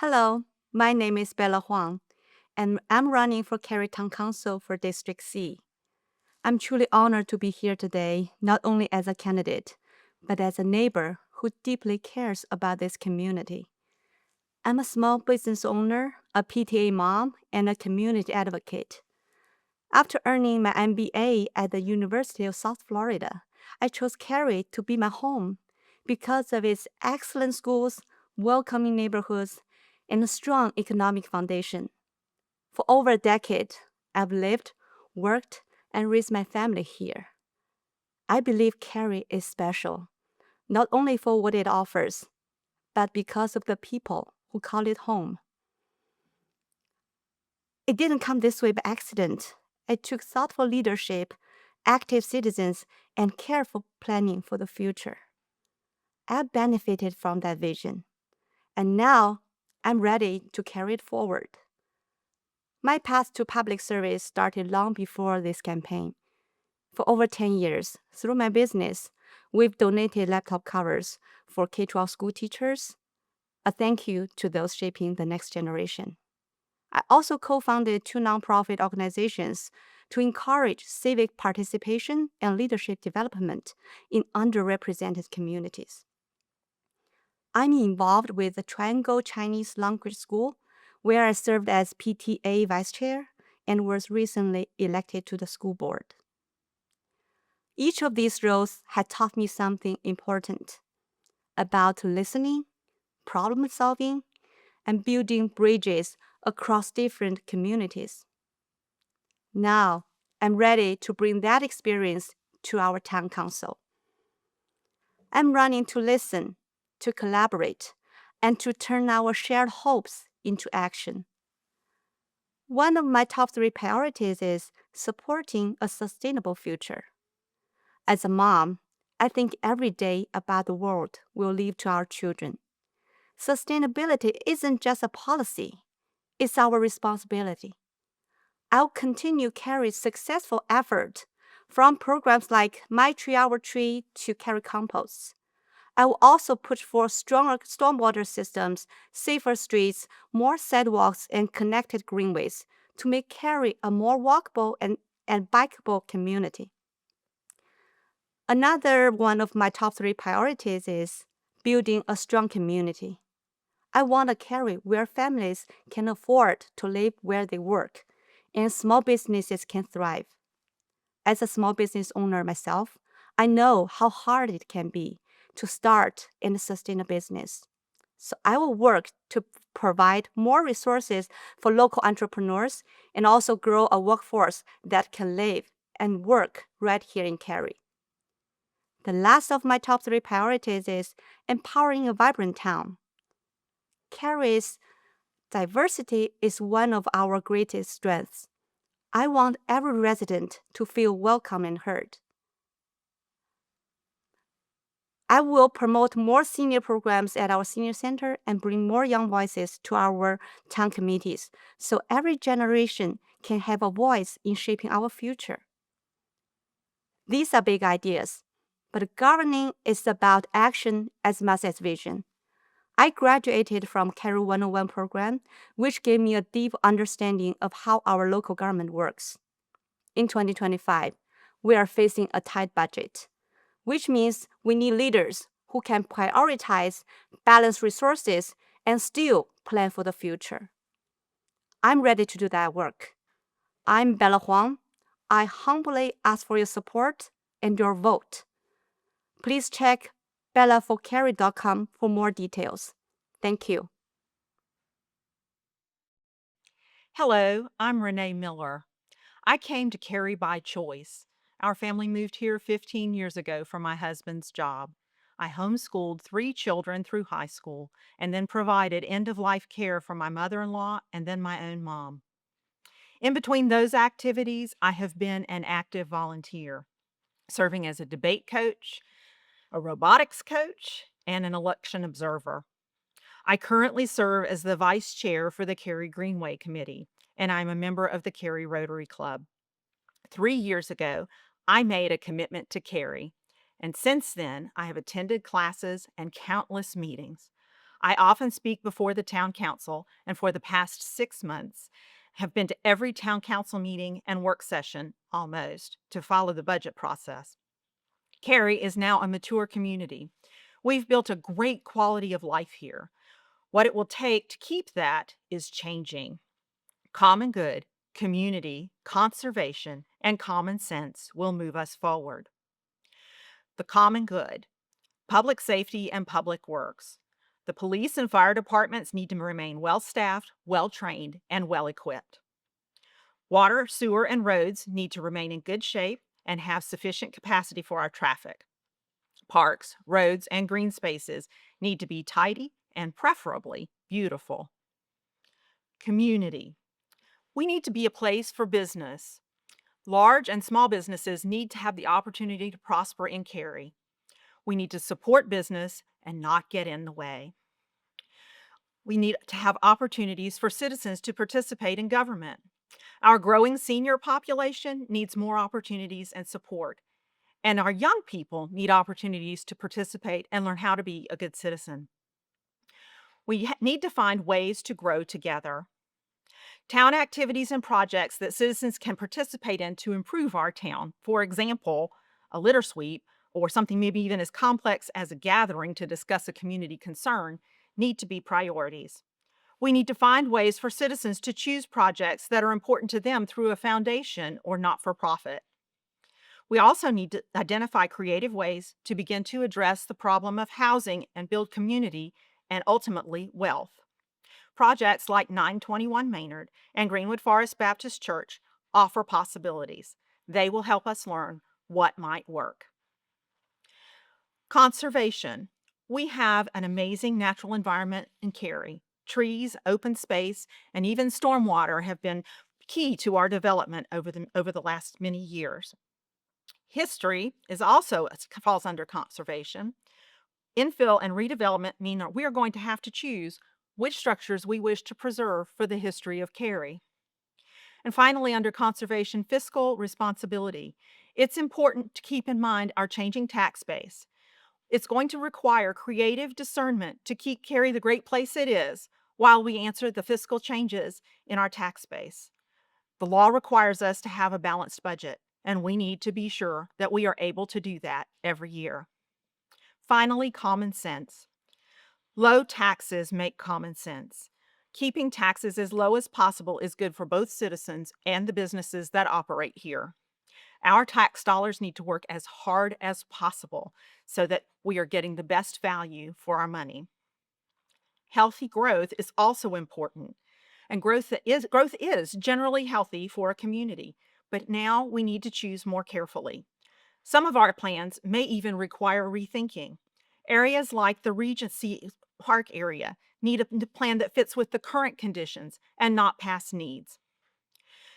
Hello, my name is Bella Huang, and I'm running for Cary Town Council for District C. I'm truly honored to be here today, not only as a candidate, but as a neighbor who deeply cares about this community. I'm a small business owner, a PTA mom, and a community advocate. After earning my MBA at the University of South Florida, I chose Cary to be my home because of its excellent schools, welcoming neighborhoods, and a strong economic foundation. For over a decade, I've lived, worked, and raised my family here. I believe Cary is special, not only for what it offers, but because of the people who call it home. It didn't come this way by accident. It took thoughtful leadership, active citizens, and careful planning for the future. I benefited from that vision, and now I'm ready to carry it forward. My path to public service started long before this campaign. For over 10 years, through my business, we've donated laptop covers for K 12 school teachers, a thank you to those shaping the next generation. I also co founded two nonprofit organizations to encourage civic participation and leadership development in underrepresented communities. I'm involved with the Triangle Chinese Language School, where I served as PTA vice chair and was recently elected to the school board. Each of these roles had taught me something important about listening, problem solving, and building bridges across different communities. Now, I'm ready to bring that experience to our town council. I'm running to listen, to collaborate, and to turn our shared hopes into action. One of my top three priorities is supporting a sustainable future. As a mom, I think every day about the world we'll leave to our children. Sustainability isn't just a policy, it's our responsibility. I'll continue Cary's successful effort from programs like My Tree Our Tree to Cary Compost. I will also push for stronger stormwater systems, safer streets, more sidewalks, and connected greenways to make Cary a more walkable and bikeable community. Another one of my top three priorities is building a strong community. I want a Cary where families can afford to live where they work and small businesses can thrive. As a small business owner myself, I know how hard it can be to start and sustain a business. So I will work to provide more resources for local entrepreneurs and also grow a workforce that can live and work right here in Cary. The last of my top three priorities is empowering a vibrant town. Cary's diversity is one of our greatest strengths. I want every resident to feel welcome and heard. I will promote more senior programs at our senior center and bring more young voices to our town committees so every generation can have a voice in shaping our future. These are big ideas, but governing is about action as much as vision. I graduated from Cary 101 program, which gave me a deep understanding of how our local government works. In 2025, we are facing a tight budget, which means we need leaders who can prioritize, balance resources, and still plan for the future. I'm ready to do that work. I'm Bella Huang. I humbly ask for your support and your vote. Please check bellaforcary.com for more details. Thank you. Hello, I'm Renee Miller. I came to Cary by choice. Our family moved here 15 years ago for my husband's job. I homeschooled three children through high school and then provided end of life care for my mother in law and then my own mom. In between those activities, I have been an active volunteer, serving as a debate coach, a robotics coach, and an election observer. I currently serve as the vice chair for the Cary Greenway Committee, and I'm a member of the Cary Rotary Club. 3 years ago, I made a commitment to Cary, and since then, I have attended classes and countless meetings. I often speak before the town council, and for the past 6 months, have been to every town council meeting and work session almost to follow the budget process. Cary is now a mature community. We've built a great quality of life here. What it will take to keep that is changing. Common good, community, conservation, and common sense will move us forward. The common good, public safety and public works. The police and fire departments need to remain well staffed, well trained, and well equipped. Water, sewer, and roads need to remain in good shape and have sufficient capacity for our traffic. Parks, roads, and green spaces need to be tidy and preferably beautiful. Community. We need to be a place for business. Large and small businesses need to have the opportunity to prosper in Cary. We need to support business and not get in the way. We need to have opportunities for citizens to participate in government. Our growing senior population needs more opportunities and support, and our young people need opportunities to participate and learn how to be a good citizen. We need to find ways to grow together. Town activities and projects that citizens can participate in to improve our town, for example, a litter sweep, or something maybe even as complex as a gathering to discuss a community concern, need to be priorities. We need to find ways for citizens to choose projects that are important to them through a foundation or not for profit. We also need to identify creative ways to begin to address the problem of housing and build community and ultimately wealth. Projects like 921 Maynard and Greenwood Forest Baptist Church offer possibilities. They will help us learn what might work. Conservation. We have an amazing natural environment in Cary. Trees, open space, and even stormwater have been key to our development over the last many years. History is also falls under conservation. Infill and redevelopment mean that we are going to have to choose which structures we wish to preserve for the history of Cary. And finally, under conservation, fiscal responsibility. It's important to keep in mind our changing tax base. It's going to require creative discernment to keep Cary the great place it is while we answer the fiscal changes in our tax base. The law requires us to have a balanced budget, and we need to be sure that we are able to do that every year. Finally, common sense. Low taxes make common sense. Keeping taxes as low as possible is good for both citizens and the businesses that operate here. Our tax dollars need to work as hard as possible so that we are getting the best value for our money. Healthy growth is also important, and growth is generally healthy for a community, but now we need to choose more carefully. Some of our plans may even require rethinking. Areas like the Regency Park area need a plan that fits with the current conditions and not past needs.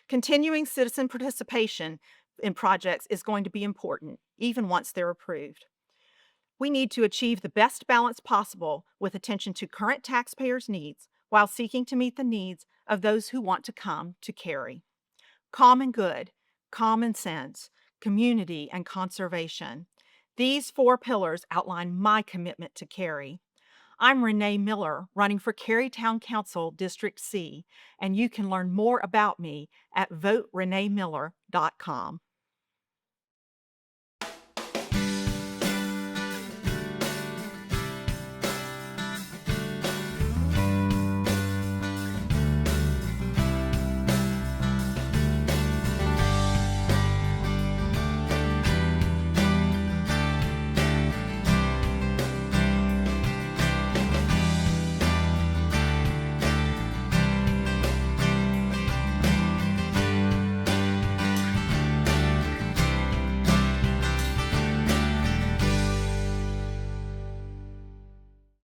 Continuing citizen participation in projects is going to be important, even once they're approved. We need to achieve the best balance possible with attention to current taxpayers' needs while seeking to meet the needs of those who want to come to Cary. Common good, common sense, community, and conservation. These four pillars outline my commitment to Cary. I'm Renee Miller, running for Cary Town Council District C, and you can learn more about me at votereneemiller.com.